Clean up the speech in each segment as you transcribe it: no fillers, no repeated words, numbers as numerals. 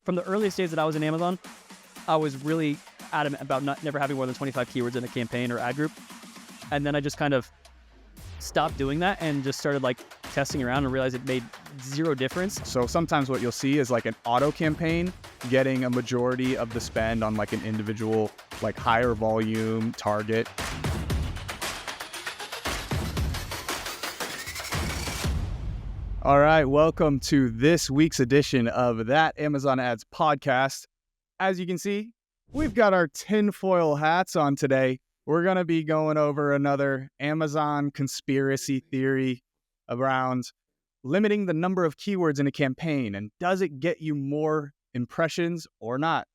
from the earliest days that I was in Amazon, I was really adamant about never having more than 25 keywords in a campaign or ad group. And then I just kind of stopped doing that and just started like testing around and realized it made zero difference. So sometimes what you'll see is like an auto campaign getting a majority of the spend on like an individual, like higher volume target. All right, welcome to this week's edition of That Amazon Ads podcast. As you can see, we've got our tinfoil hats on today. We're going to be going over another Amazon conspiracy theory around limiting the number of keywords in a campaign, and does it get you more impressions or not?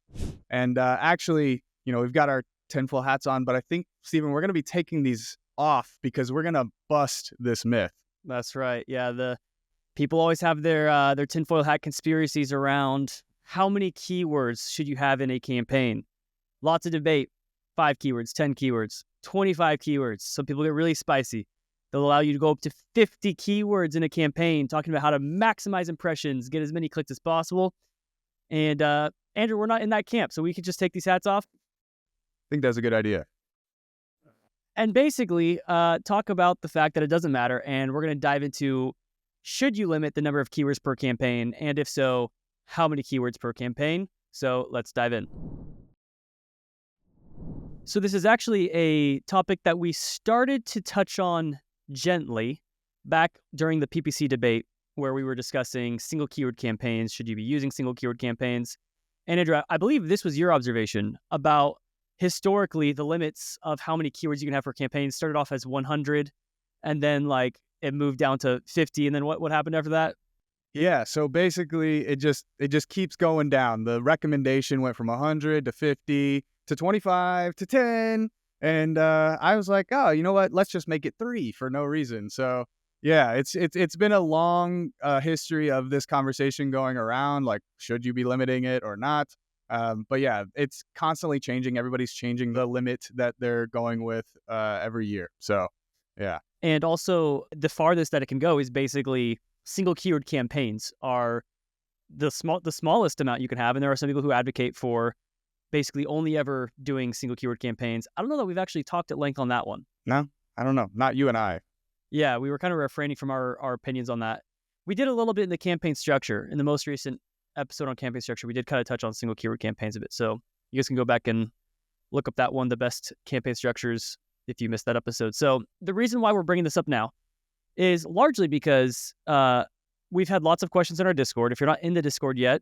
And actually, we've got our tinfoil hats on, but I think, Stephen, we're going to be taking these off because we're going to bust this myth. That's right. Yeah, people always have their tinfoil hat conspiracies around how many keywords should you have in a campaign. Lots of debate. 5 keywords, 10 keywords, 25 keywords. Some people get really spicy. They'll allow you to go up to 50 keywords in a campaign, talking about how to maximize impressions, get as many clicks as possible. And Andrew, we're not in that camp, so we could just take these hats off. I think that's a good idea. And basically talk about the fact that it doesn't matter. And we're going to dive into, should you limit the number of keywords per campaign? And if so, how many keywords per campaign? So let's dive in. So this is actually a topic that we started to touch on gently back during the PPC debate, where we were discussing single keyword campaigns. Should you be using single keyword campaigns? And Andrew, I believe this was your observation about historically the limits of how many keywords you can have for campaigns started off as 100, and then like it moved down to 50. And then what happened after that? Yeah, so basically it just keeps going down. The recommendation went from 100 to 50 to 25 to 10. And I was like, oh, you know what? Let's just make it 3 for no reason. So yeah, it's been a long history of this conversation going around, like, should you be limiting it or not? But yeah, it's constantly changing. Everybody's changing the limit that they're going with every year. So yeah. And also the farthest that it can go is basically single keyword campaigns are the smallest amount you can have. And there are some people who advocate for basically only ever doing single keyword campaigns. I don't know that we've actually talked at length on that one. No, I don't know. Not you and I. Yeah, we were kind of refraining from our opinions on that. We did a little bit in the campaign structure. In the most recent episode on campaign structure, we did kind of touch on single keyword campaigns a bit. So you guys can go back and look up that one, the best campaign structures, if you missed that episode. So the reason why we're bringing this up now is largely because we've had lots of questions in our Discord. If you're not in the Discord yet,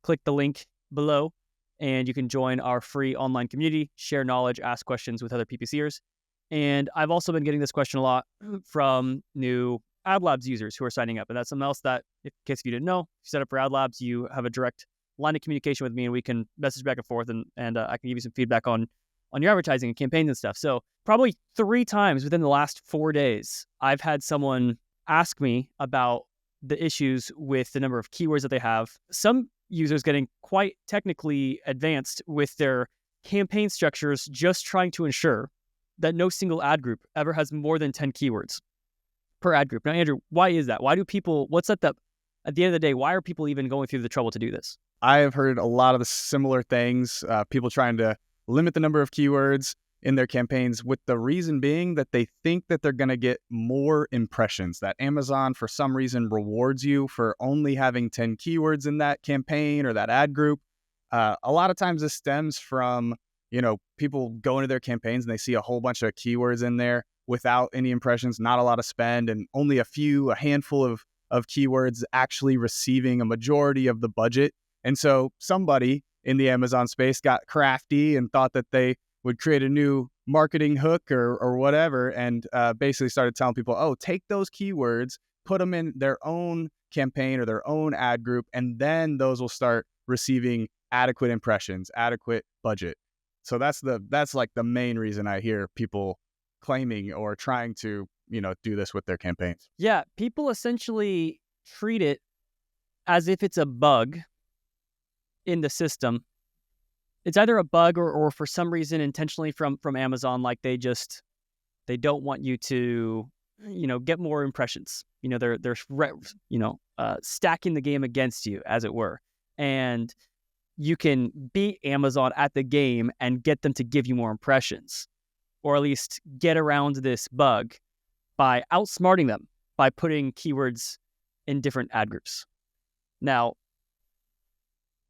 click the link below and you can join our free online community, share knowledge, ask questions with other PPCers. And I've also been getting this question a lot from new AdLabs users who are signing up. And that's something else that, in case you didn't know, if you set up for AdLabs, you have a direct line of communication with me and we can message back and forth and I can give you some feedback on your advertising and campaigns and stuff. So probably 3 times within the last 4 days, I've had someone ask me about the issues with the number of keywords that they have. Some users getting quite technically advanced with their campaign structures, just trying to ensure that no single ad group ever has more than 10 keywords per ad group. Now, Andrew, why is that? Why do people, what's at the end of the day, why are people even going through the trouble to do this? I have heard a lot of the similar things, people trying to limit the number of keywords in their campaigns, with the reason being that they think that they're going to get more impressions, that Amazon for some reason rewards you for only having 10 keywords in that campaign or that ad group. A lot of times this stems from, people go into their campaigns and they see a whole bunch of keywords in there without any impressions, not a lot of spend, and only a handful of keywords actually receiving a majority of the budget. And so somebody in the Amazon space got crafty and thought that they would create a new marketing hook or whatever, and basically started telling people, oh, take those keywords, put them in their own campaign or their own ad group, and then those will start receiving adequate impressions, adequate budget. So that's like the main reason I hear people claiming or trying to, do this with their campaigns. Yeah, people essentially treat it as if it's a bug in the system. It's either a bug or for some reason intentionally from Amazon, like they don't want you to, get more impressions. They're stacking the game against you, as it were. And you can beat Amazon at the game and get them to give you more impressions, or at least get around this bug by outsmarting them by putting keywords in different ad groups. Now,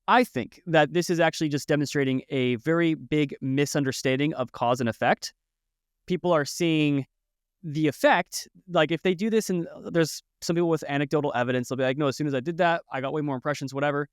I think that this is actually just demonstrating a very big misunderstanding of cause and effect. People are seeing the effect, like if they do this, and there's some people with anecdotal evidence, they'll be like, no, as soon as I did that, I got way more impressions, whatever.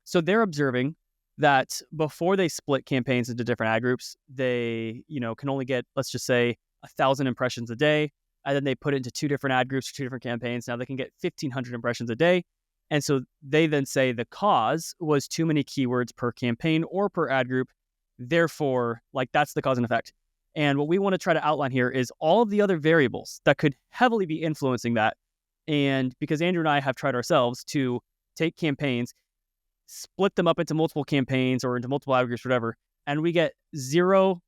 So they're observing that before they split campaigns into different ad groups, they, can only get, let's just say, 1,000 impressions a day. And then they put it into 2 different ad groups for 2 different campaigns. Now they can get 1,500 impressions a day. And so they then say the cause was too many keywords per campaign or per ad group. Therefore, that's the cause and effect. And what we want to try to outline here is all of the other variables that could heavily be influencing that. And because Andrew and I have tried ourselves to take campaigns, split them up into multiple campaigns or into multiple ad groups, whatever, and we get zero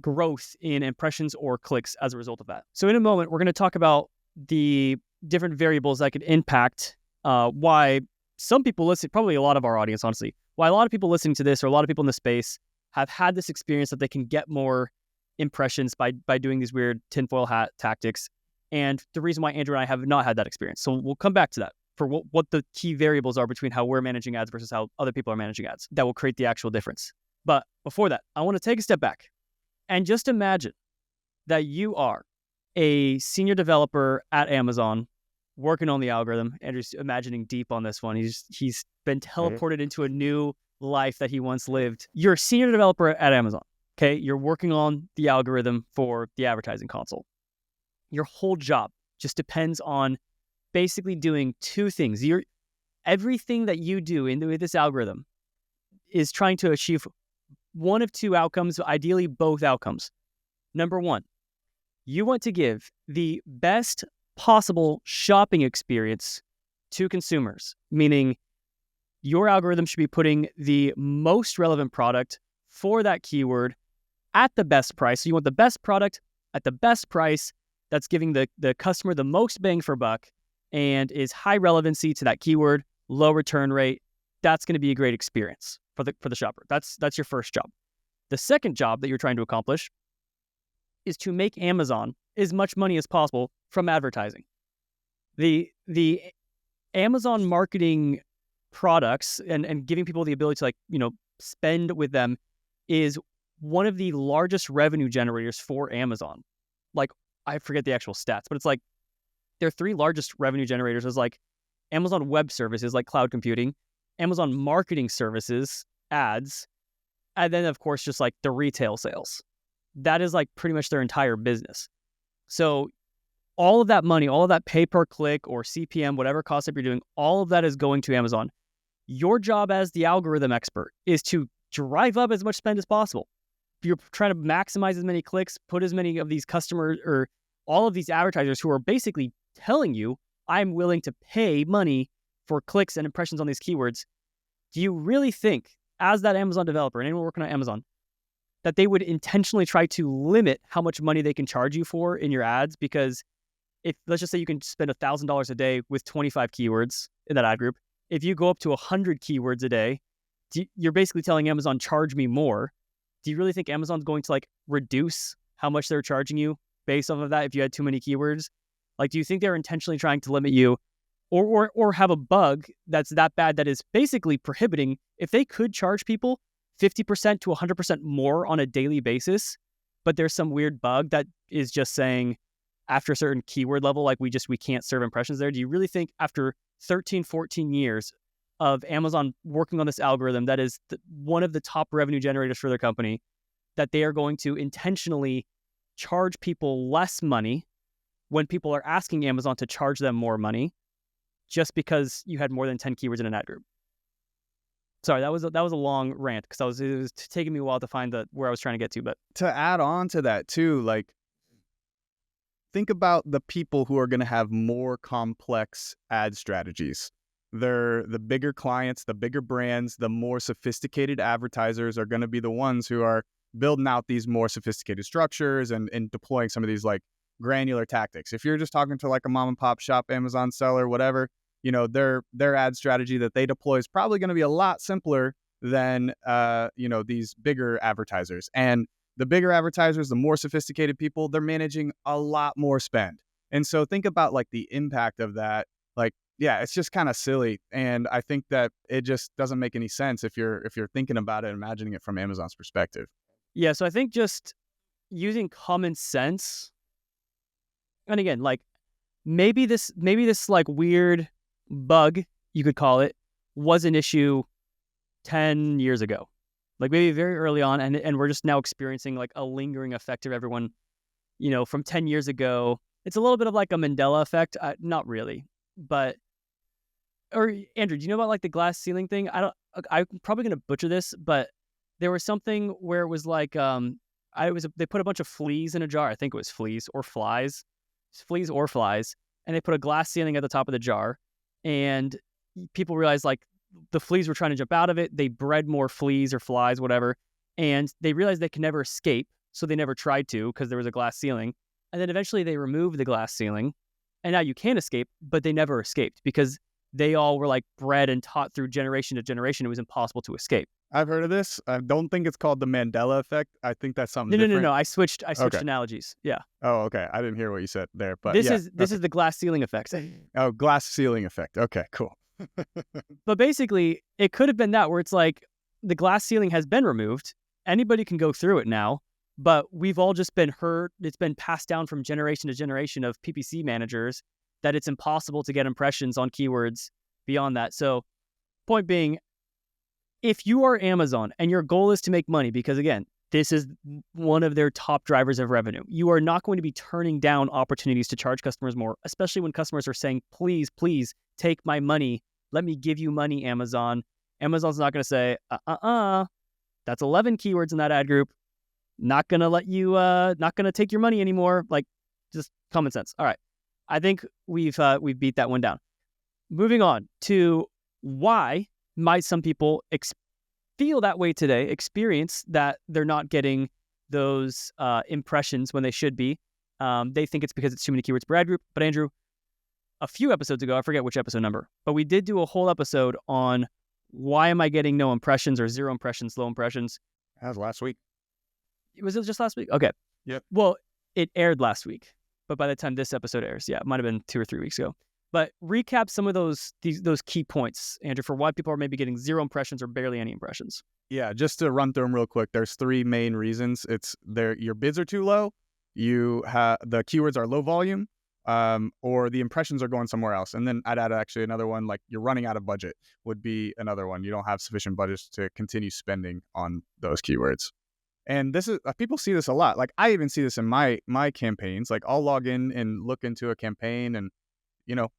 growth in impressions or clicks as a result of that. So in a moment, we're going to talk about the different variables that could impact why some people listen, probably a lot of our audience, honestly, why a lot of people listening to this or a lot of people in the space have had this experience that they can get more impressions by doing these weird tinfoil hat tactics. And the reason why Andrew and I have not had that experience. So we'll come back to that for what the key variables are between how we're managing ads versus how other people are managing ads that will create the actual difference. But before that, I want to take a step back and just imagine that you are a senior developer at Amazon working on the algorithm. Andrew's imagining deep on this one. He's been teleported into a new life that he once lived. You're a senior developer at Amazon. Okay, you're working on the algorithm for the advertising console. Your whole job just depends on basically doing 2 things. Everything that you do with this algorithm is trying to achieve one of 2 outcomes, ideally both outcomes. Number 1, you want to give the best possible shopping experience to consumers, meaning your algorithm should be putting the most relevant product for that keyword at the best price. So you want the best product at the best price that's giving the customer the most bang for buck and is high relevancy to that keyword, low return rate. That's going to be a great experience for the shopper. That's your first job. The second job that you're trying to accomplish is to make Amazon as much money as possible from advertising. The Amazon marketing products and giving people the ability to spend with them is one of the largest revenue generators for Amazon. I forget the actual stats, but it's their 3 largest revenue generators is Amazon Web Services, like cloud computing, Amazon Marketing Services, ads, and then of course just the retail sales. That is pretty much their entire business. So all of that money, all of that pay per click or CPM, whatever cost up you're doing, all of that is going to Amazon. Your job as the algorithm expert is to drive up as much spend as possible. You're trying to maximize as many clicks, put as many of these customers or all of these advertisers who are basically telling you, I'm willing to pay money for clicks and impressions on these keywords. Do you really think, as that Amazon developer and anyone working on Amazon, that they would intentionally try to limit how much money they can charge you for in your ads? Because if, let's just say you can spend $1,000 a day with 25 keywords in that ad group, if you go up to 100 keywords a day, you're basically telling Amazon, charge me more. Do you really think Amazon's going to reduce how much they're charging you based off of that if you had too many keywords? Do you think they're intentionally trying to limit you or have a bug that's that bad that is basically prohibiting, if they could charge people 50% to 100% more on a daily basis, but there's some weird bug that is just saying after a certain keyword level, we can't serve impressions there. Do you really think after 13, 14 years of Amazon working on this algorithm that is one of the top revenue generators for their company, that they are going to intentionally charge people less money when people are asking Amazon to charge them more money just because you had more than 10 keywords in an ad group? Sorry, that was a long rant because it was taking me a while to find where I was trying to get to. But to add on to that too, think about the people who are going to have more complex ad strategies. They're the bigger clients, the bigger brands, the more sophisticated advertisers are going to be the ones who are building out these more sophisticated structures and deploying some of these granular tactics. If you're just talking to a mom and pop shop Amazon seller, whatever, their ad strategy that they deploy is probably going to be a lot simpler than these bigger advertisers. And the bigger advertisers, the more sophisticated people, they're managing a lot more spend. And so think about like the impact of that. Like, yeah, it's just kind of silly. And I think that it just doesn't make any sense if you're thinking about it, imagining it from Amazon's perspective. Yeah, so I think just using common sense, and again, like maybe this like weird bug, you could call it, was an issue 10 years ago. Like maybe very early on, and we're just now experiencing like a lingering effect of everyone, from 10 years ago. It's a little bit of like a Mandela effect. Not really, but, or Andrew, do you know about like the glass ceiling thing? I'm probably going to butcher this, but there was something where it was like, they put a bunch of fleas in a jar. I think it was fleas or flies, and they put a glass ceiling at the top of the jar, and people realized like the fleas were trying to jump out of it. They bred more fleas or flies, whatever, and they realized they can never escape, so they never tried to because there was a glass ceiling. And then eventually they removed the glass ceiling, and now you can escape, but they never escaped because they all were like bred and taught through generation to generation. It was impossible to escape. I've heard of this. I don't think it's called the Mandela effect. I think that's something different. No. I switched analogies. Yeah. Oh, okay. I didn't hear what you said there, but this is the glass ceiling effect. Oh, glass ceiling effect. Okay, cool. But basically, it could have been that where it's like the glass ceiling has been removed. Anybody can go through it now, but we've all just been hurt. It's been passed down from generation to generation of PPC managers that it's impossible to get impressions on keywords beyond that. So point being, if you are Amazon and your goal is to make money, because again, this is one of their top drivers of revenue, you are not going to be turning down opportunities to charge customers more, especially when customers are saying, please, please take my money. Let me give you money, Amazon. Amazon's not going to say, that's 11 keywords in that ad group. Not going to let you, not going to take your money anymore. Like, just common sense. All right. I think we've beat that one down. Moving on to why might some people feel that way today, experience that they're not getting those impressions when they should be. They think it's because it's too many keywords per ad group. But Andrew, a few episodes ago, I forget which episode number, but we did do a whole episode on why am I getting no impressions or zero impressions, low impressions. That was last week. Was it just last week? Okay. Yep. Well, it aired last week, but by the time this episode airs, yeah, it might have been 2 or 3 weeks ago. But recap some of those key points, Andrew, for why people are maybe getting zero impressions or barely any impressions. Yeah, just to run through them real quick, there's 3 main reasons. It's your bids are too low, you have the keywords are low volume, or the impressions are going somewhere else. And then I'd add actually another one, like you're running out of budget would be another one. You don't have sufficient budgets to continue spending on those keywords. And this is people see this a lot. Like I even see this in my campaigns. Like I'll log in and look into a campaign, and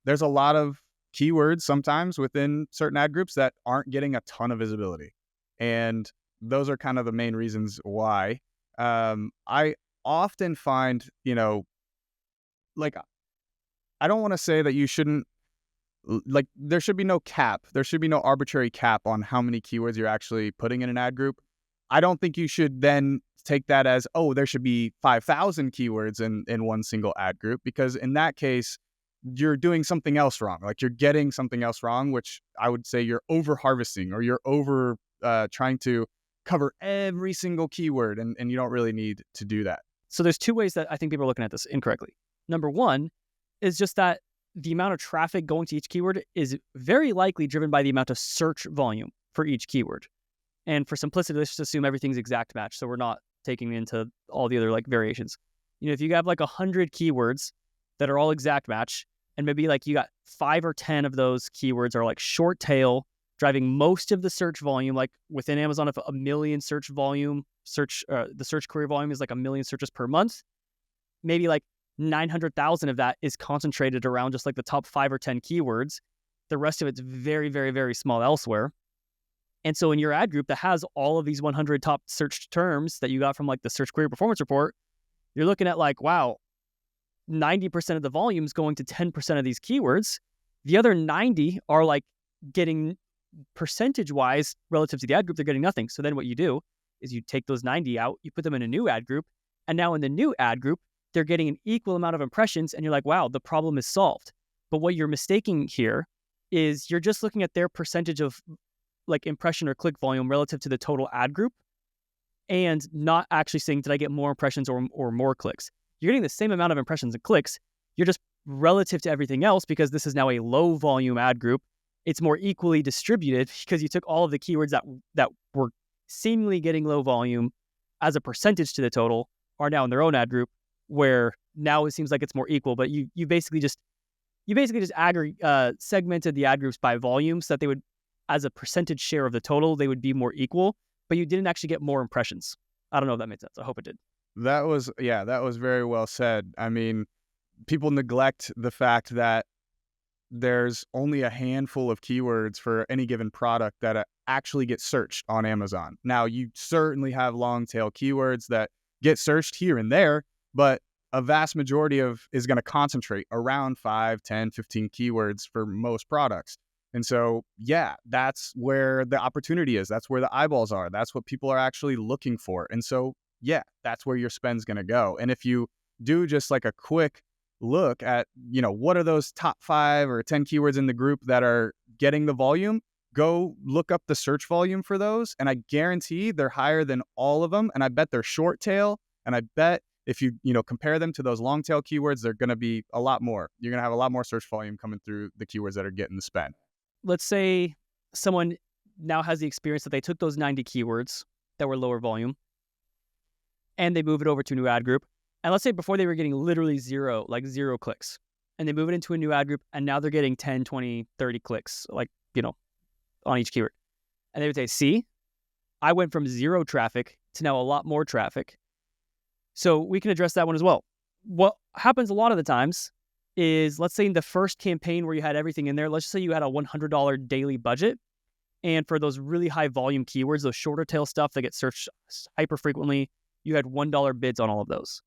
there's a lot of keywords sometimes within certain ad groups that aren't getting a ton of visibility. And those are kind of the main reasons why. I often find, like, I don't want to say that you shouldn't, like, there should be no cap. There should be no arbitrary cap on how many keywords you're actually putting in an ad group. I don't think you should then take that as, oh, there should be 5,000 keywords in one single ad group, because in that case, you're doing something else wrong. Like you're getting something else wrong, which I would say you're over harvesting, or you're over trying to cover every single keyword, and you don't really need to do that. So there's 2 ways that I think people are looking at this incorrectly. Number one is just that the amount of traffic going to each keyword is very likely driven by the amount of search volume for each keyword. And for simplicity, let's just assume everything's exact match, so we're not taking into all the other like variations. If you have like 100 keywords that are all exact match, and maybe like you got 5 or 10 of those keywords are like short tail, driving most of the search volume. Like within Amazon, if a million search volume, the search query volume is like 1 million searches per month, maybe like 900,000 of that is concentrated around just like the top 5 or 10 keywords. The rest of it's very, very, very small elsewhere. And so in your ad group that has all of these 100 top searched terms that you got from like the search query performance report, you're looking at like, wow, 90% of the volume is going to 10% of these keywords. The other 90 are like getting percentage-wise relative to the ad group, they're getting nothing. So then what you do is you take those 90 out, you put them in a new ad group, and now in the new ad group, they're getting an equal amount of impressions, and you're like, wow, the problem is solved. But what you're mistaking here is you're just looking at their percentage of like impression or click volume relative to the total ad group, and not actually saying, did I get more impressions or more clicks? You're getting the same amount of impressions and clicks. You're just relative to everything else, because this is now a low volume ad group. It's more equally distributed because you took all of the keywords that were seemingly getting low volume as a percentage to the total are now in their own ad group, where now it seems like it's more equal. But you basically just segmented the ad groups by volume so that they would, as a percentage share of the total, they would be more equal, but you didn't actually get more impressions. I don't know if that made sense. I hope it did. That was very well said. I mean, people neglect the fact that there's only a handful of keywords for any given product that actually get searched on Amazon. Now, you certainly have long tail keywords that get searched here and there, but a vast majority is going to concentrate around 5, 10, 15 keywords for most products. And so, yeah, that's where the opportunity is. That's where the eyeballs are. That's what people are actually looking for. And so, yeah, that's where your spend's going to go. And if you do just like a quick look at, what are those top 5 or 10 keywords in the group that are getting the volume, go look up the search volume for those. And I guarantee they're higher than all of them. And I bet they're short tail. And I bet if you compare them to those long tail keywords, they're going to be a lot more. You're going to have a lot more search volume coming through the keywords that are getting the spend. Let's say someone now has the experience that they took those 90 keywords that were lower volume and they move it over to a new ad group. And let's say before they were getting literally zero clicks, and they move it into a new ad group, and now they're getting 10, 20, 30 clicks, on each keyword. And they would say, see, I went from 0 traffic to now a lot more traffic. So we can address that one as well. What happens a lot of the times is, let's say in the first campaign where you had everything in there, let's just say you had a $100 daily budget. And for those really high volume keywords, those shorter tail stuff that get searched hyper frequently, you had $1 bids on all of those.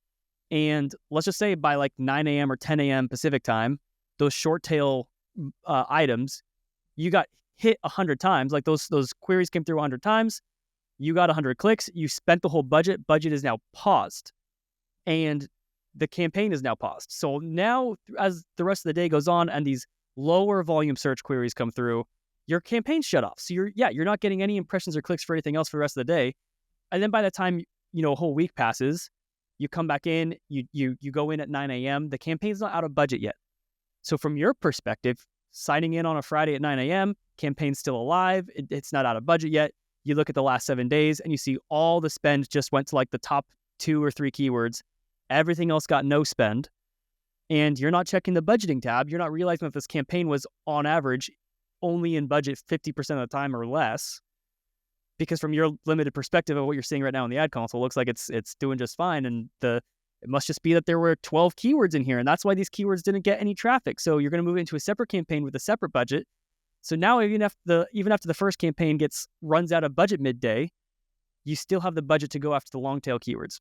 And let's just say by like 9 a.m. or 10 a.m. Pacific time, those short tail items, you got hit 100 times. Like those queries came through 100 times. You got 100 clicks. You spent the whole budget. Budget is now paused. And the campaign is now paused. So now, as the rest of the day goes on and these lower volume search queries come through, your campaign's shut off. So you're not getting any impressions or clicks for anything else for the rest of the day. And then by the time a whole week passes, you come back in, you go in at 9 a.m. The campaign's not out of budget yet. So from your perspective, signing in on a Friday at 9 a.m., campaign's still alive. It's not out of budget yet. You look at the last 7 days and you see all the spend just went to like the top 2 or 3 keywords. Everything else got no spend. And you're not checking the budgeting tab. You're not realizing that this campaign was on average only in budget 50% of the time or less. Because from your limited perspective of what you're seeing right now in the ad console, it looks like it's doing just fine. And it must just be that there were 12 keywords in here. And that's why these keywords didn't get any traffic. So you're going to move into a separate campaign with a separate budget. So now even after the first campaign runs out of budget midday, you still have the budget to go after the long tail keywords.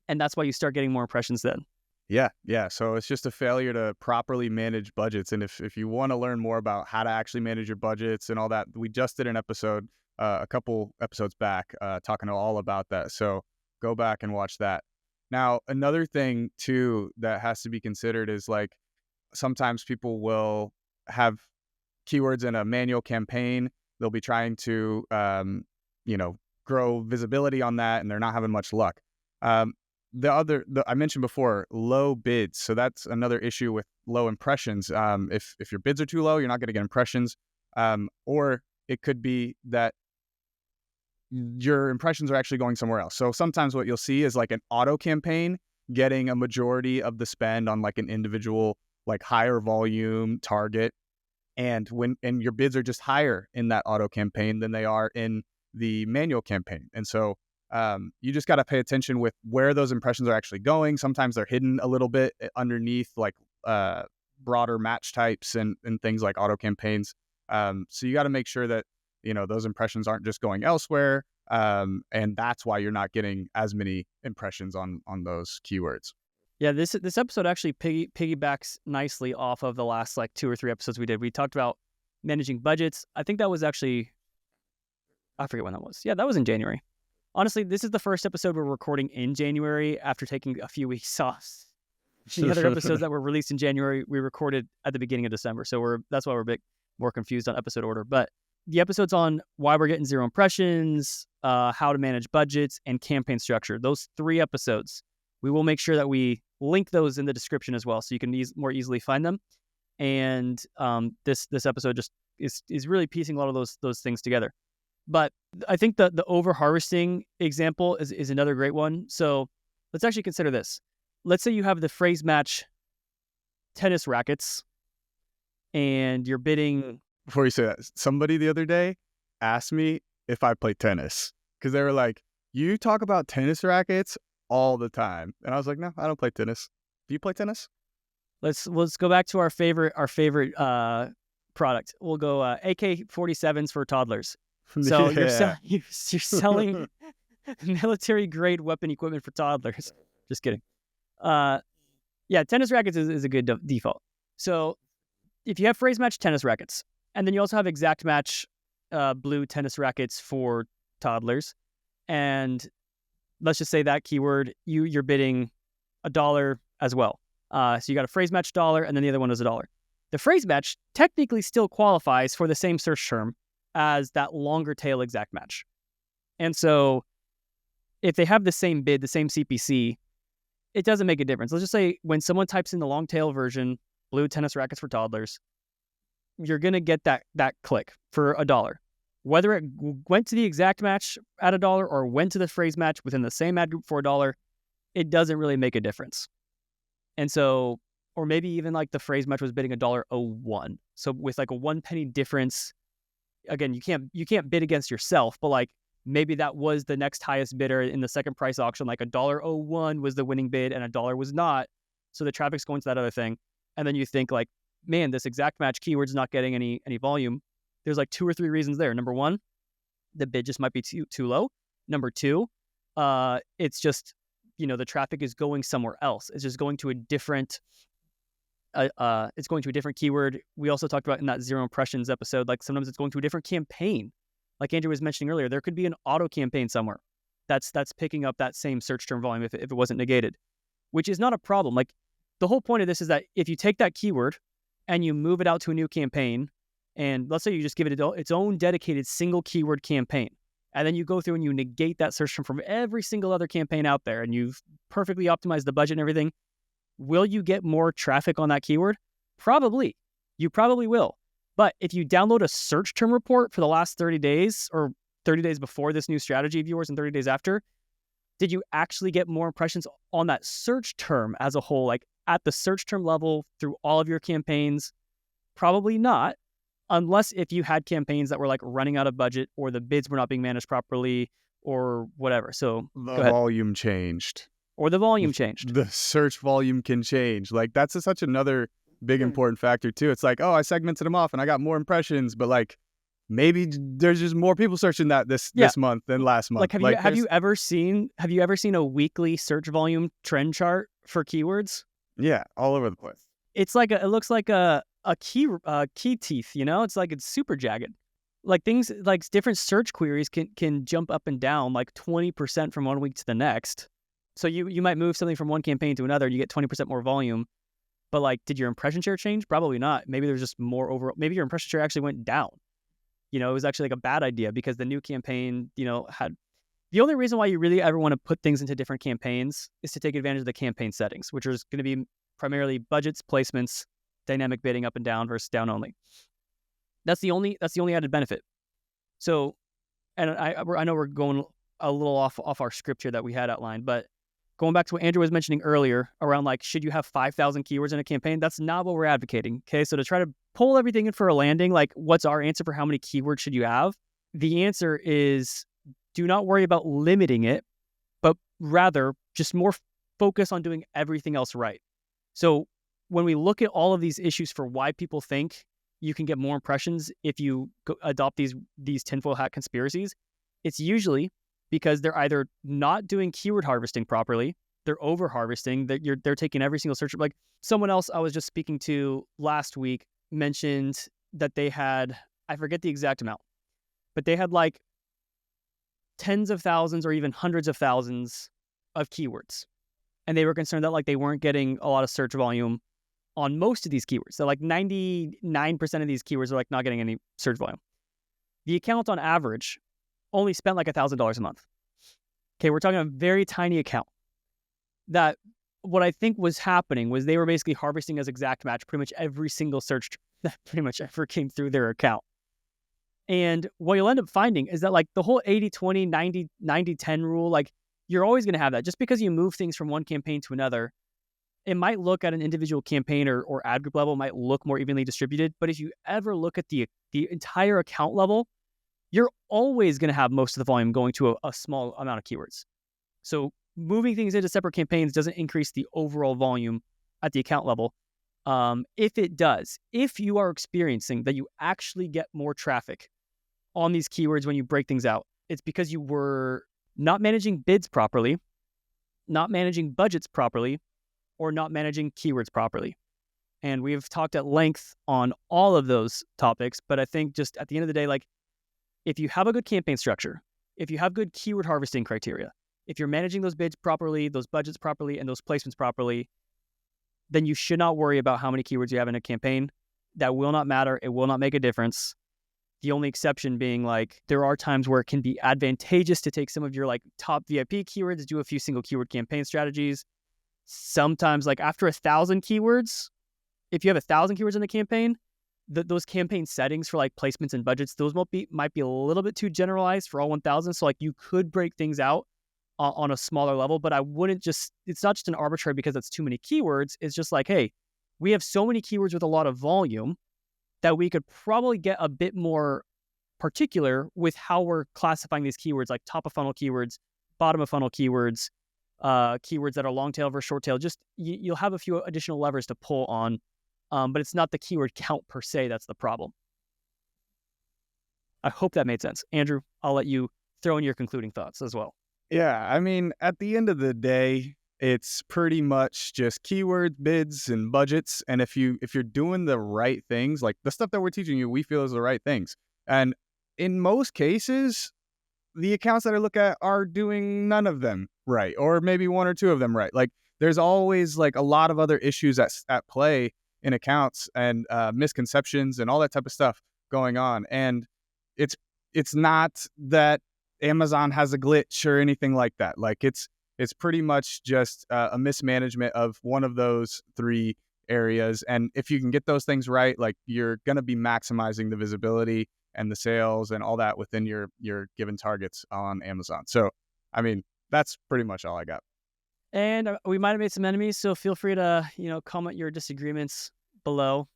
And that's why you start getting more impressions then. Yeah. So it's just a failure to properly manage budgets. And if you want to learn more about how to actually manage your budgets and all that, we just did an episode a couple episodes back talking all about that. So go back and watch that. Now, another thing too that has to be considered is like sometimes people will have keywords in a manual campaign. They'll be trying to, grow visibility on that, and they're not having much luck. I mentioned before, low bids. So that's another issue with low impressions. If your bids are too low, you're not going to get impressions. Or it could be that your impressions are actually going somewhere else. So sometimes what you'll see is like an auto campaign getting a majority of the spend on like an individual, like higher volume target. And your bids are just higher in that auto campaign than they are in the manual campaign. And so you just got to pay attention with where those impressions are actually going. Sometimes they're hidden a little bit underneath like broader match types and things like auto campaigns. So you got to make sure that those impressions aren't just going elsewhere. And that's why you're not getting as many impressions on those keywords. Yeah, this episode actually piggybacks nicely off of the last like 2 or 3 episodes we did. We talked about managing budgets. I think that was actually, I forget when that was. Yeah, that was in January. Honestly, this is the first episode we're recording in January after taking a few weeks off. The other episodes that were released in January, we recorded at the beginning of December. So that's why we're a bit more confused on episode order. But the episodes on why we're getting 0 impressions, how to manage budgets, and campaign structure. Those 3 episodes, we will make sure that we link those in the description as well, so you can more easily find them. And this episode just is really piecing a lot of those things together. But I think the over harvesting example is another great one. So let's actually consider this. Let's say you have the phrase match tennis rackets, and you're bidding. Before you say that, somebody the other day asked me if I play tennis, because they were like, "You talk about tennis rackets all the time," and I was like, "No, I don't play tennis. Do you play tennis?" Let's go back to our favorite product. We'll go AK-47s for toddlers. So you're selling military grade weapon equipment for toddlers. Just kidding. Yeah, tennis rackets is a good default. So if you have phrase match tennis rackets, and then you also have exact match blue tennis rackets for toddlers, and let's just say that keyword you're bidding $1 as well. So you got a phrase match $1, and then the other one is $1. The phrase match technically still qualifies for the same search term as that longer tail exact match. And so if they have the same bid, the same CPC, it doesn't make a difference. Let's just say when someone types in the long tail version, blue tennis rackets for toddlers, you're going to get that click for $1. Whether it went to the exact match at $1 or went to the phrase match within the same ad group for $1, it doesn't really make a difference. And so, or maybe even like the phrase match was bidding $1.01. So with like a 1 penny difference, again, you can't bid against yourself, but like maybe that was the next highest bidder in the second price auction, like $1.01 was the winning bid and $1 was not. So the traffic's going to that other thing. And then you think like, man, this exact match keyword's not getting any volume. There's like 2 or 3 reasons there. Number 1, the bid just might be too low. Number 2, it's just, the traffic is going somewhere else. It's just going to a different keyword. We also talked about in that 0 impressions episode, like sometimes it's going to a different campaign. Like Andrew was mentioning earlier, there could be an auto campaign somewhere that's picking up that same search term volume if it wasn't negated, which is not a problem. Like the whole point of this is that if you take that keyword and you move it out to a new campaign, and let's say you just give it its own dedicated single keyword campaign, and then you go through and you negate that search term from every single other campaign out there, and you've perfectly optimized the budget and everything, will you get more traffic on that keyword? Probably. You probably will. But if you download a search term report for the last 30 days or 30 days before this new strategy of yours and 30 days after, did you actually get more impressions on that search term as a whole, like at the search term level through all of your campaigns? Probably not, unless if you had campaigns that were like running out of budget or the bids were not being managed properly or whatever. So the volume changed. Or the volume changed. The search volume can change. Like that's such another big important factor too. It's like, oh, I segmented them off and I got more impressions, but like maybe there's just more people searching that this month than last month. Like have you ever seen a weekly search volume trend chart for keywords? Yeah, all over the place. It's like it looks like a key teeth, it's like it's super jagged. Like things like different search queries can jump up and down like 20% from one week to the next. So you might move something from one campaign to another and you get 20% more volume. But like, did your impression share change? Probably not. Maybe there's just more overall. Maybe your impression share actually went down. It was actually like a bad idea because the new campaign, had the only reason why you really ever want to put things into different campaigns is to take advantage of the campaign settings, which is going to be primarily budgets, placements, dynamic bidding up and down versus down only. That's the only added benefit. So, and I know we're going a little off our script here that we had outlined, but going back to what Andrew was mentioning earlier around like, should you have 5,000 keywords in a campaign? That's not what we're advocating. Okay. So to try to pull everything in for a landing, like what's our answer for how many keywords should you have? The answer is do not worry about limiting it, but rather just more focus on doing everything else right. So when we look at all of these issues for why people think you can get more impressions if you adopt these tinfoil hat conspiracies, it's usually because they're either not doing keyword harvesting properly, they're over harvesting, they're taking every single search. Like someone else I was just speaking to last week mentioned that they had, I forget the exact amount, but they had like tens of thousands or even hundreds of thousands of keywords. And they were concerned that like they weren't getting a lot of search volume on most of these keywords. So like 99% of these keywords are like not getting any search volume. The account on average only spent like $1,000 a month. Okay, we're talking a very tiny account. That what I think was happening was they were basically harvesting as exact match pretty much every single search that pretty much ever came through their account. And what you'll end up finding is that like the whole 80-20, 90-10 rule, like you're always going to have that. Just because you move things from one campaign to another, it might look at an individual campaign or ad group level, might look more evenly distributed. But if you ever look at the entire account level, you're always going to have most of the volume going to a small amount of keywords. So moving things into separate campaigns doesn't increase the overall volume at the account level. If it does, if you are experiencing that you actually get more traffic on these keywords when you break things out, it's because you were not managing bids properly, not managing budgets properly, or not managing keywords properly. And we've talked at length on all of those topics, but I think just at the end of the day, like if you have a good campaign structure, if you have good keyword harvesting criteria, if you're managing those bids properly, those budgets properly, and those placements properly, then you should not worry about how many keywords you have in a campaign. That will not matter. It will not make a difference. The only exception being like there are times where it can be advantageous to take some of your like top VIP keywords, do a few single keyword campaign strategies. Sometimes like after 1,000 keywords, if you have 1,000 keywords in a campaign, those campaign settings for like placements and budgets, those might be a little bit too generalized for all 1,000. So like you could break things out on a smaller level, but I wouldn't just, it's not just an arbitrary because that's too many keywords. It's just like, hey, we have so many keywords with a lot of volume that we could probably get a bit more particular with how we're classifying these keywords, like top of funnel keywords, bottom of funnel keywords, keywords that are long tail versus short tail. Just you'll have a few additional levers to pull on, but it's not the keyword count per se that's the problem. I hope that made sense. Andrew, I'll let you throw in your concluding thoughts as well. Yeah, I mean, at the end of the day, it's pretty much just keywords, bids, and budgets. And if you're doing the right things, like the stuff that we're teaching you, we feel is the right things. And in most cases, the accounts that I look at are doing none of them right, or maybe one or two of them right. Like there's always like a lot of other issues at play in accounts and misconceptions and all that type of stuff going on. And it's not that Amazon has a glitch or anything like that. Like it's pretty much just a mismanagement of one of those three areas. And if you can get those things right, like you're going to be maximizing the visibility and the sales and all that within your given targets on Amazon. So, I mean, that's pretty much all I got. And we might have made some enemies, so feel free to, comment your disagreements below,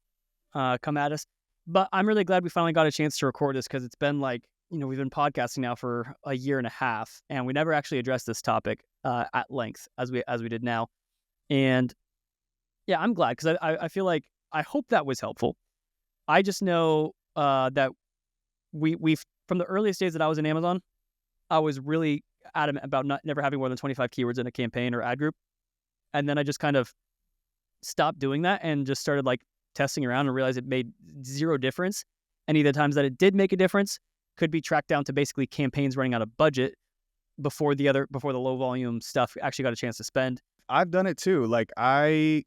come at us. But I'm really glad we finally got a chance to record this because it's been like, we've been podcasting now for a year and a half, and we never actually addressed this topic at length as we did now. And yeah, I'm glad because I feel like I hope that was helpful. I just know that we've from the earliest days that I was in Amazon, I was really adamant about never having more than 25 keywords in a campaign or ad group, and then I just kind of stopped doing that and just started like testing around and realized it made zero difference. Any of the times that it did make a difference could be tracked down to basically campaigns running out of budget before the low volume stuff actually got a chance to spend. I've done it too. Like I,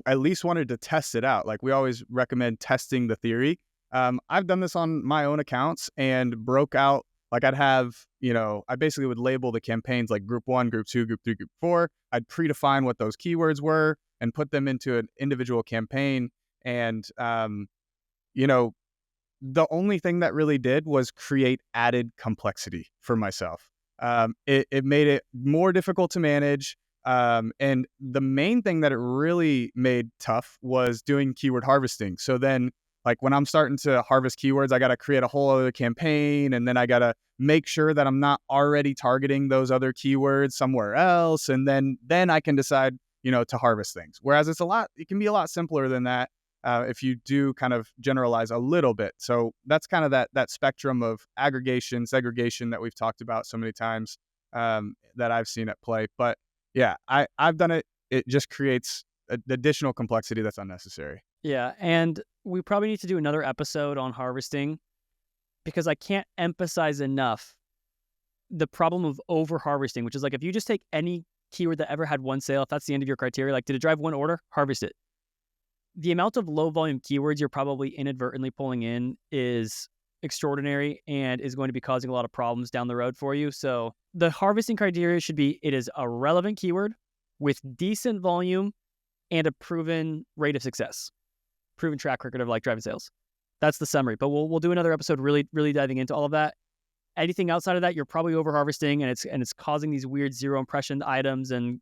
at least wanted to test it out. Like we always recommend testing the theory. I've done this on my own accounts and broke out. Like I'd have, I basically would label the campaigns like group 1, group 2, group 3, group 4. I'd predefine what those keywords were and put them into an individual campaign. And, the only thing that really did was create added complexity for myself. It made it more difficult to manage. And the main thing that it really made tough was doing keyword harvesting. So then like when I'm starting to harvest keywords, I got to create a whole other campaign. And then I got to make sure that I'm not already targeting those other keywords somewhere else. And then I can decide, to harvest things. Whereas it can be a lot simpler than that. If you do kind of generalize a little bit. So that's kind of that spectrum of aggregation, segregation that we've talked about so many times that I've seen at play. But yeah, I've done it. It just creates additional complexity that's unnecessary. Yeah, and we probably need to do another episode on harvesting because I can't emphasize enough the problem of over harvesting, which is like if you just take any keyword that ever had one sale, if that's the end of your criteria, like did it drive one order, harvest it. The amount of low volume keywords you're probably inadvertently pulling in is extraordinary and is going to be causing a lot of problems down the road for you. So the harvesting criteria should be, it is a relevant keyword with decent volume and a proven rate of success, proven track record of like driving sales. That's the summary, but we'll do another episode really diving into all of that. Anything outside of that, you're probably over harvesting, and it's causing these weird zero impression items and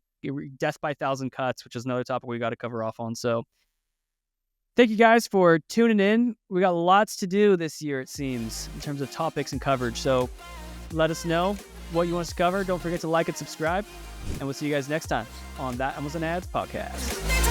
death by 1,000 cuts, which is another topic we got to cover off on. So thank you guys for tuning in. We got lots to do this year, it seems, in terms of topics and coverage. So let us know what you want us to cover. Don't forget to like and subscribe, and we'll see you guys next time on That Amazon Ads podcast.